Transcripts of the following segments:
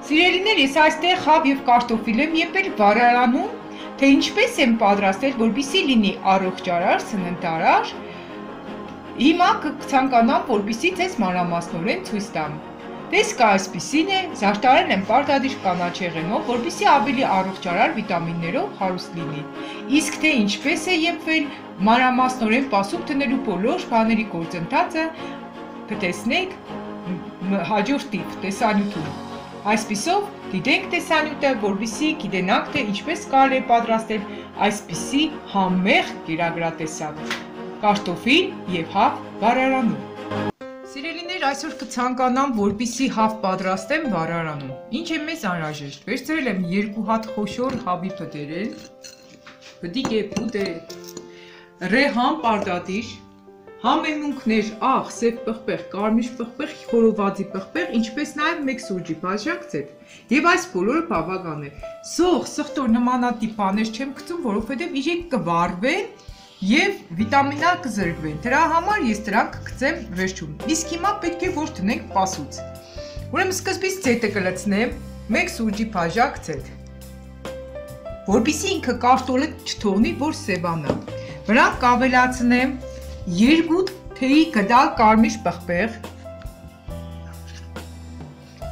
Սիրելիներ, ես այստեղ խավ եւ կարտոֆիլ եմ եպել վարարանում, թե ինչպես եմ պատրաստել, որպեսզի լինի առողջարար, սննդարար։ Հիմա կցանկանամ, որպեսզի ձեզ մանրամասնորեն ցույց տամ։ Տեսքը այսպիսին է, զարդարել եմ պարտադիր կանաչեղենով, որպեսզի ավելի առողջարար վիտամիններով հարուստ լինի։ Իսկ թե ինչպես է եպվել, մանրամասնորեն պասուկ տնելու բոլոր բաների գործընթացը կտեսնեք հաջորդ տեսանյութում։ Այսպիսով դիտենք տեսանյութը, որպեսզի գիտենանք, թե ինչպես կարելի է պատրաստել այսպիսի համեղ կերակրատեսակ կարտոֆիլ եւ հավ վարարանում։ Սիրելիներ, այսօր կցանկանամ, որպեսզի հավ պատրաստեմ վարարանում։ Ինչ է մեզ անհրաժեշտ։ Վերցրել եմ 2 հատ խոշոր հավի պտերել, բդիկ է պուտե ռեհան պարտադիր, համեմունքներ, աղ, սև պղպեղ, կարմիր պղպեղ, խորովածի պղպեղ, ինչպես նաև 1 սուրճի բաժակ ձեթ։ Եվ այս բոլորը բավական է։ Սող, սխտոր նմանատիպ բաներ չեմ գցում, որովհետև իրենք կվառվեն եւ վիտամիններ կզրկվեն։ Դրա համար ես դրանք կգցեմ վերջում։ Իսկ հիմա պետք է որ տնենք պասուց։ Ուրեմն սկզբից ձեթը կլցնեմ 1 սուրճի բաժակ ձեթ։ Որպեսզի ինքը կարտոլը չթողնի, որ սևանա։ Վրան կավելացնեմ 2 թեյի գդալ կարմիր պղպեղ,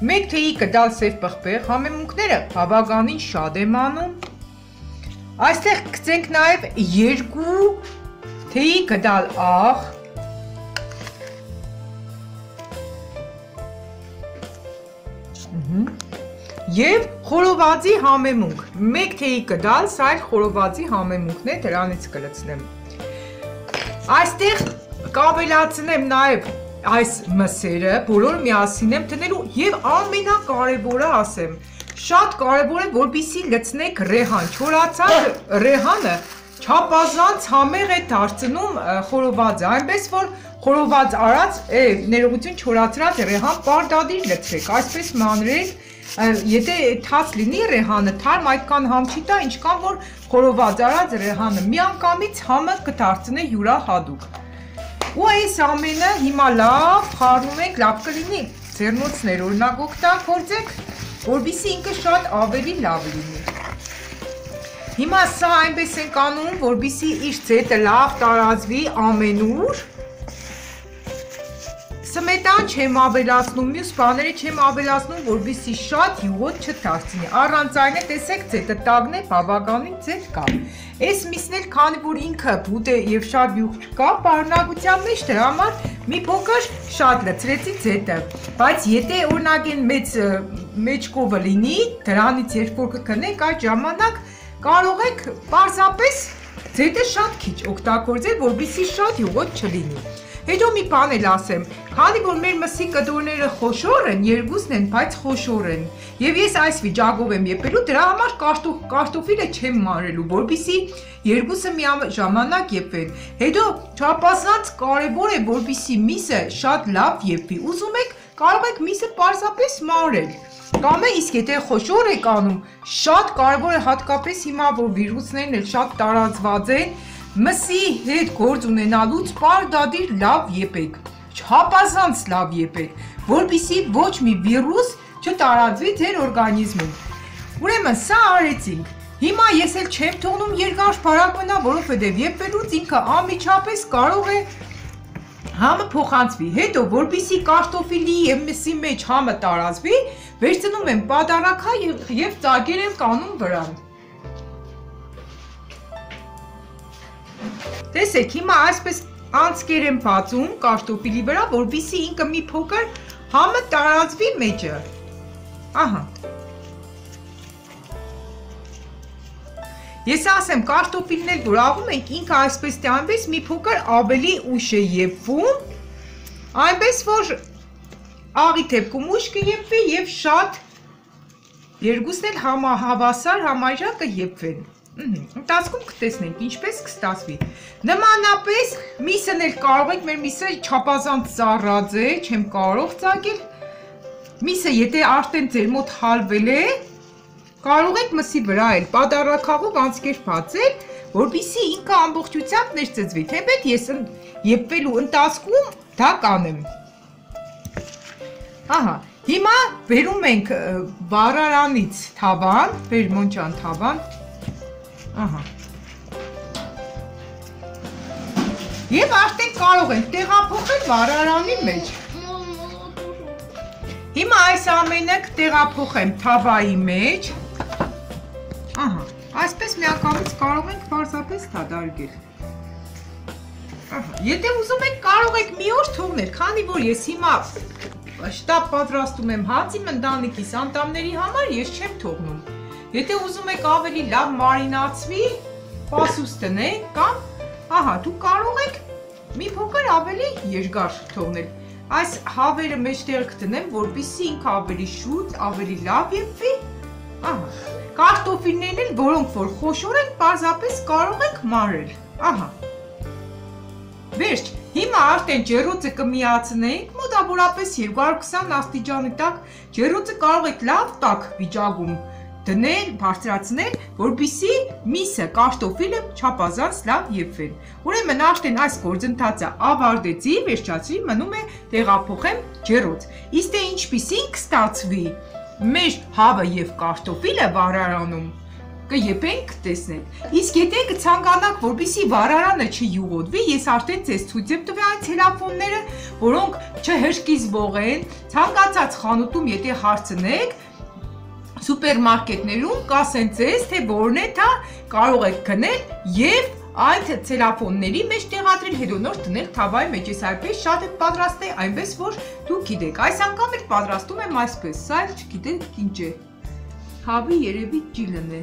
1 թեյի գդալ սև պղպեղ, համեմունքները բավականին շատ եմ անում։ Այստեղ կգցենք նաև 2 թեյի գդալ աղ, եւ խորովածի համեմունք, 1 թեյի գդալ, սա էլ խորովածի համեմունքն է, դրանից կլցնեմ։ Այստեղ կավելացնեմ նաև այս մսերը, բոլոր միասին եմ տնելու եւ ամենակարևորը ասեմ, շատ կարևոր է, որպեսզի լցնեք ռեհան, չորացած ռեհանը չափազանց համեղ է դարձնում խորովածը, այնպես որ խորոված արած ներողություն չորացրած ռեհան պարտադիր լցրեք, այսպես մանրեք, եթե թաց լինի ռեհանը, թարմ այդքան համ չի տա, ինչքան որ խորոված արած ռեհանը միանգամից համը կդարձնի յուրահատուկ։ Ու այս ամենը հիմա լավ խառնում ենք, լավ կլինի ձեռնոցներ օրինակ օգտագործեք, որպեսզի ինքը շատ ավելի լավ լինի։ Հիմա սա այնպես ենք անում, որպեսզի իր ձետը լավ տարածվի ամենուր։ Սմետան չեմ ավելացնում, մյուս բաները չեմ ավելացնում, որպեսզի շատ յուղոտ չդարձնի։ Առանց այնը տեսեք ձետը տագն է, բավականին ձետ կա։ Այս միսն էլ քանի որ ինքը բութ է եւ շատ յուղ չկա, պարունակության մեջ դրա համար մի փոքր շատ լցրեցի ձետը։ Բայց եթե օրինակ այն մեծ կովը լինի, դրանից երբ որ կքնեք, այդ ժամանակ կարող եք պարզապես ձետը շատ քիչ օգտագործել, որպեսզի շատ յուղոտ չլինի։ Հետո մի բան էլ ասեմ, քանի որ մեր մսի կտորները խոշոր են, երկուսն են, բայց խոշոր են, եւ ես այս վիճակով եմ եպելու, դրա համար կարտոֆիլը չեմ մանրելու, որպեսզի երկուսը միաժամանակ եպվեն։ Հետո չափազանց կարևոր է, որպեսզի միսը շատ լավ եպվի։ Ուզում եք, կարող եք միսը պարզապես մանրել։ Կամ է, իսկ եթե խոշոր եք անում, շատ կարևոր է հատկապես հիմա, որ վիրուսներն էլ շատ տարածված են, մսի հետ գործ ունենալուց պարտադիր լավ եպեք, չափազանց լավ եպեք, որպեսզի ոչ մի վիրուս չտարածվի ձեր օրգանիզմում։ Ուրեմն սա արեցինք։ Հիմա ես էլ չեմ թողնում երկար բարակ մնա, որովհետև եպելուց ինքը անմիջապես կարող է համը փոխանցվի։ Հետո որպեսզի կարտոֆիլի եւ մսի մեջ համը տարածվի, վերցնում եմ պատարակա եւ ծագեր եմ կանում վրան։ Տեսեք, հիմա այսպես անցքեր եմ բացում կարտոֆիլի վրա, որպեսզի ինքը մի փոքր համը տարածվի մեջը։ Ահա։ Ես ասեմ, կարտոֆիլն էլ որ աղում ենք, ինքը այսպես թե այնպես մի փոքր ավելի ուշ է եպվում, այնպես որ աղի դեպքում ուշ կեպվի եւ շատ երկուսն էլ հավասար համարյա կեպվեն։ Ընթացքում կտեսնենք ինչպես կստացվի։ Նմանապես միսն էլ կարող եք, մեր միսը չափազանց ծառած է, չեմ կարող ծագել։ Միսը եթե արդեն ձեր մոտ հալվել է, կարող եք մսի վրա էլ պատարակաղով անցքեր բացել, որպեսզի ինքը ամբողջությամբ ներծծվի, թեպետ ես եպվելու ընթացքում դա կանեմ։ Ահա, Հիմա բերում ենք վառարանից թավան, վերմոնջան թավան, ահա, և արդեն կարող ենք տեղափոխել վառարանի մեջ, հիմա այս ամենը կտեղափոխեմ թավայի մեջ, ահա, այսպես միանգամից կարող ենք պարզապես դադարգել, եթե ուզում եք կարող եք մի օր թողնել, քանի որ ես հիմա շտապ պատրաստում եմ հաց իմ ընտանիքիս անդամների համար, ես չեմ թողնում, եթե ուզում եք ավելի լավ մարինացվի, պասուս տնեք, կամ, ահա, դուք կարող եք մի փոքր ավելի երկար թողնել, այս հավերը մեջտեղ կտնեմ, որպեսզի ինքը ավելի շուտ, ավելի լավ եփվի, ահա, կարտոֆիլներն էլ, որոնք որ խոշոր են, պարզապես կարող եք մարել, ահա, վերջ, հիմա արդեն ջեռոցը կմիացնենք, մոտավորապես 220 աստիճանի տակ, ջեռոցը կարող եք լավ տաք վիճակում դնել, բարձրացնել, որպեսզի միսը, կարտոֆիլը չափազանց լավ եփվեն։ Ուրեմն արդեն այս գործընթացը ավարտեցի, վերջացրի, մնում է տեղափոխեմ ջեռոց։ Իսկ թե ինչպիսին կստացվի մեր հավը եւ կարտոֆիլը վառարանում, կեփենք տեսնենք։ Իսկ եթե կցանկանաք, որպեսզի վառարանը չյուղոտվի, ես արդեն ձեզ ցույց եմ տվել այն ցելոֆանները, որոնք չհրկիզվող են, ցանկացած խանութում եթե հարցնեք, սուպերմարկետներում կասեն ձեզ, թե որն է դա, կարող եք գնել եւ այդ ցելոֆանների մեջ տեղադրել, հետո նոր դնել թավայի մեջ, ես այդպես շատ եմ պատրաստել, այնպես որ դուք գիտեք, այս անգամ էլ պատրաստում եմ այսպես, սա էլ չգիտեք ինչ է։ Հավի երևի ջիլն է։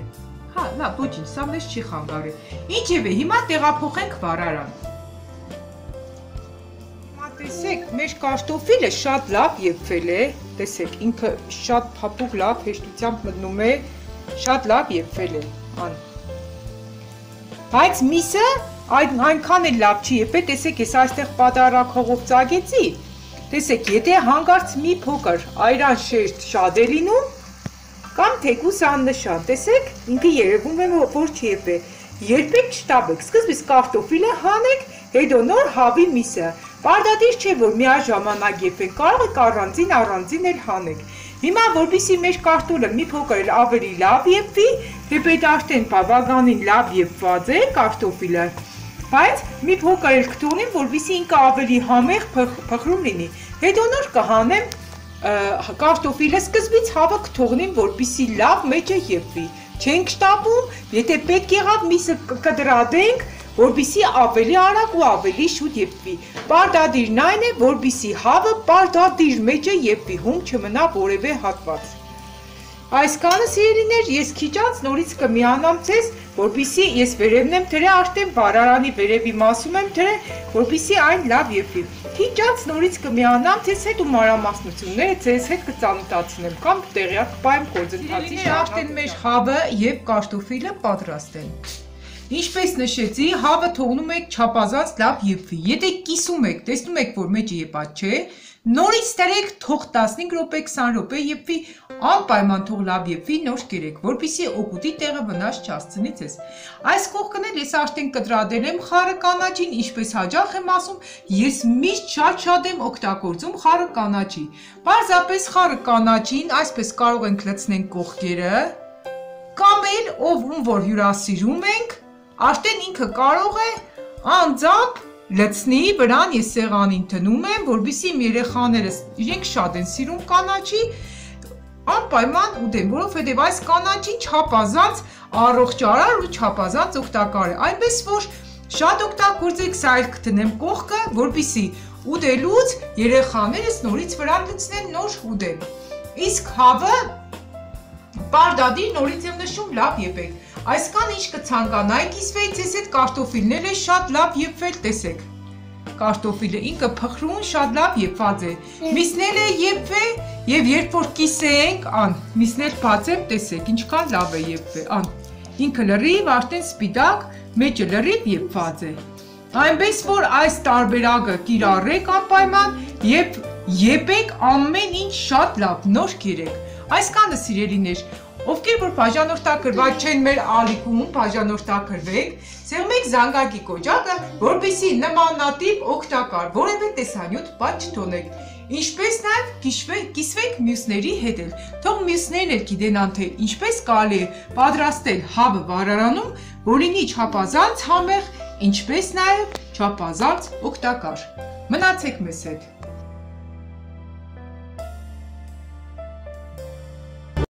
Հա, լավ, ոչինչ, սա մեզ չի խանգարել։ Ինչևէ, հիմա տեղափոխենք վառարան։ Հիմա տեսեք, մեր կարտոֆիլը շատ լավ եփվել է, տեսեք, ինքը շատ փափուկ լավ հեշտությամբ մտնում է, շատ լավ եփվել է, Բայց միսը այնքան էլ լավ չի եփել, տեսեք, ես այստեղ պատարակ հողով ծագեցի, տեսեք, եթե հանկարծ մի փոքր այրան շերտ շատ է լինում, կամ թեկուս աննշան, տեսեք, ինքը երևում է, որ չի եփել, երբեք չտաբեք, սկզբից կարտոֆիլը հանեք, հետո նոր հավի միսը, պարտադիր չէ, որ միաժամանակ եփենք, կարող եք առանձին էլ հանեք։ Հիմա որպեսզի մեր կարտոֆիլը մի փոքր ավելի լավ եփվի, թեպետ արդեն բավականին լավ եփված է կարտոֆիլը, բայց մի փոքր էլ կթողնեմ, որպեսզի ինքը ավելի համեղ փխրուն լինի։ Հետո նոր կհանեմ կարտոֆիլը, սկզբից հավը կթողնեմ, որպեսզի լավ մեջը եփվի։ Չենք շտապում, եթե պետք եղավ միսը կդրադենք, որպեսզի ավելի արագ ու ավելի շուտ եփվի։ Պարտադիրն այն է, որպեսզի հավը պարտադիր մեջը եփվի, հում չմնա որևէ հատված։ Այսքանը սիրելիներ, ես քիչ անց նորից կմիանամ ձեզ, որպեսզի ես վերևն եմ դրել, արդեն վառարանի վերևի մասում եմ դրել, որպեսզի այն լավ եփվի։ Քիչ անց նորից կմիանամ ձեզ հետ ու մանրամասնությունները ձեզ հետ կծանոթացնեմ կամ տեղյակ կպահեմ գործընթացի։ Արդեն մեր հավը եւ կարտոֆիլը պատրաստ են։ Ինչպես նշեցի, հավը թողնում եք չափազանց լավ եփվի։ Եթե կիսում եք, տեսնում եք, որ մեջը եփած չէ, նորից դրեք, թող 15 րոպե, 20 րոպե եփվի, անպայման թող լավ եփվի, նոր կերեք, որպեսզի օգուտի տեղը վնաս չհասցնի ձեզ։ Այս կողքն էլ ես արդեն կտրատել եմ խառը կանաչին, ինչպես հաճախ եմ ասում, ես միշտ շատ եմ օգտագործում խառը կանաչի։ Պարզապես խառը կանաչին այսպես կարող ենք լցնել կողքերը, կամ էլ ով ում որ հյուրասիրում ենք, արդեն ինքը կարող է անձամբ լցնի վրան, ես սեղանին դնում եմ, որպեսզի իմ երեխաներս իրենք շատ են սիրում կանաչի, անպայման ուտեն, որովհետև այս կանաչին չափազանց առողջարար ու չափազանց օգտակար է, այնպես որ շատ օգտագործեք, սա էլ կդնեմ կողքը, որպեսզի ուտելուց երեխաներս նորից վրան լցնեն, նոր ուտեն։ Իսկ հավը պարտադիր նորից եմ նշում, լավ եփեք։ Այսքան ինչ կցանկանայի կիսվեի ձեզ հետ կարտոֆիլները շատ լավ եփվել, տեսեք։ Կարտոֆիլը ինքը փխրուն շատ լավ եփված է։ Միսները եփվել եւ երբ որ կիսենք, միսներ բացեմ, տեսեք, ինչքան լավ է եփվել, Ինքը լրիվ արդեն սպիտակ, մեջը լրիվ եփված է։ Այնպես որ այս տարբերակը կիրառեք անպայման եւ եփեք ամեն ինչ շատ լավ, նոր կերեք։ Այսքանը սիրելիներ, Ովքեր որ բաժանորդագրված չեն մեր ալիքում, բաժանորդագրվեք, սեղմեք զանգակի կոճակը, որպեսզի նմանատիպ օգտակար որևէ տեսանյութ բաց չթողնեք։ Ինչպես նաև կիսվեք մյուսների հետ էլ։ Թող մյուսներն էլ գիտենան, թե ինչպես կարելի է պատրաստել հաբը վառարանում, որ լինի չափազանց համեղ, ինչպես նաև չափազանց օգտակար։ Մնացեք մեզ հետ։